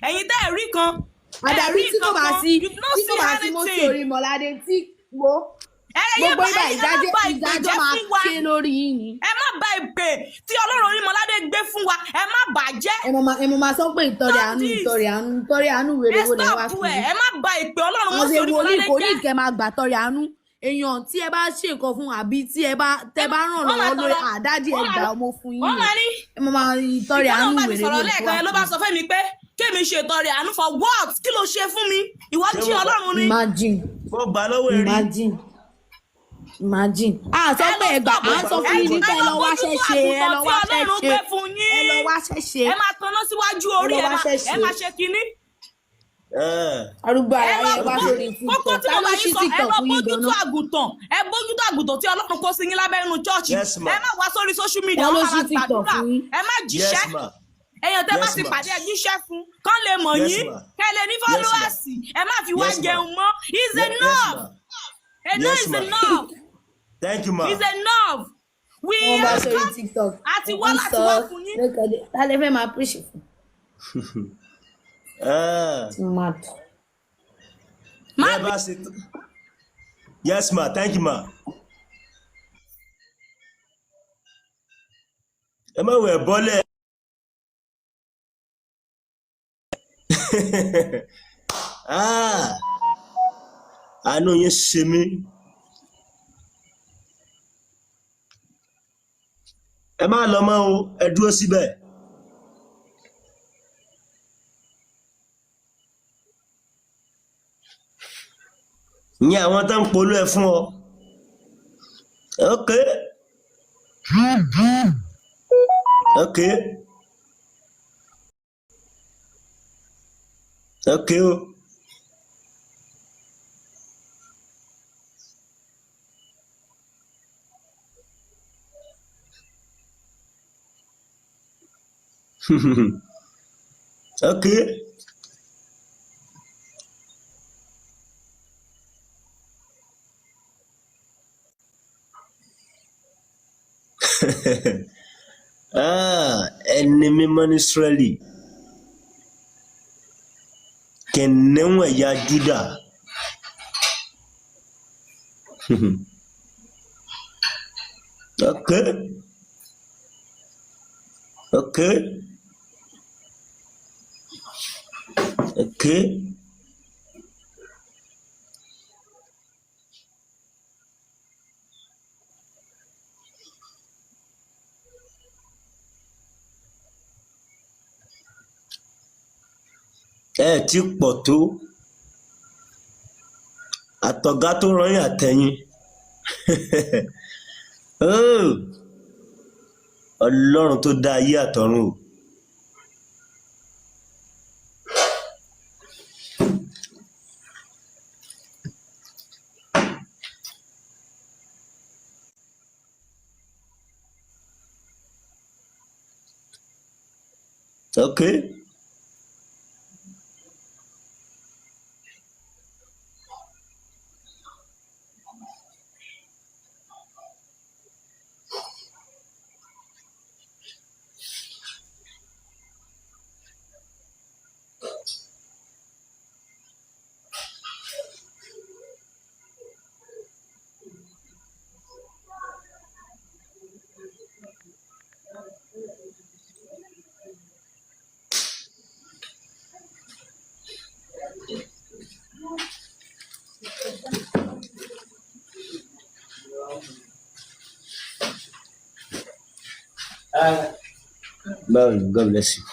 ẹ̀yin tẹ́ ẹ̀ rí kan. Àdàbí tí kò bá sí mọ́tò orí Mọ́ládé tí wo gbogbo ìgbà ìdájọ́ máa ké lórí yín ni. Ẹ má bà ìpè tí Ọlọ́run orí Mọ́ládé gbé fún wa, ẹ má bàjẹ́. Ẹ mọ̀ máa sọ pé ìtọrẹ àánú wèrè wo lè wá fún mi. Ẹ má bà ìpè Ọlọ́run mọ́ sórí Mọ́ládé jẹ́. Kò ní ìkẹ́ máa gbà tọrẹ àánú. Èèyàn tí ẹ bá ṣe nǹkan fún àbí tí ẹ bá ràn lọ́wọ́ lórí àdájì ẹ gbà ọmọ fún yín. Ẹ mọ̀ máa ìtọrẹ àánú wèrè wo lè wá fún mi. Ló bá sọ fẹ́ mi pé kémi ṣe ìtọrẹ àánú for what? Kí ló ṣe fún mi? Ìwọ jí Ọlọ́run ni. Imagine. Sọ pé ẹgbà sọ fún yín nípa ẹ lọ wá ṣẹṣẹ. Ẹ máa tanná síwájú orí ẹ máa ṣe kinní. Arúgbó ara ẹ wá sórí TikTok. Ta ló ṣí TikTok fún yín gan-an? Ẹ bójútó àgùntàn tí Ọlọ́run kó sí yín lábẹ́ inú chọ́ọ̀chì. Ẹ má wá sórí social media. Ta ló ṣí TikTok fún yín? Ẹ má jíṣẹ́. Èèyàn tẹ́ bá ti pàdé ẹ jíṣẹ́ fún kán lè mọ̀ yín. Kẹ́ lè ní followers. Ẹ má fi wá jẹun mọ́. It's enough. Enough is enough. Thank you, ma. It's enough. We have come TikTok. Àti wá láti wá fún yín. Ta lè fẹ́ máa appreciate fún. Mad. Yes, ma. Thank you, ma. Ẹ má wẹ̀ bọ́lẹ̀. Àánú yín ṣe mí. Ẹ má lọ mọ́ o, ẹ dúró síbẹ̀. Ní àwọn tó ń polú ẹ fún ọ. Okay. O. Okay. Ẹni mímọ́ ní Ísírẹ́lì, kìnnìún ẹ̀yà Júdà. Okay. Ẹ ti pọ̀ tó àtọ̀gá tó rán yín àtẹ̀yìn. Ọlọ́run tó dá ayé àtọ̀run o. Okay. God bless you.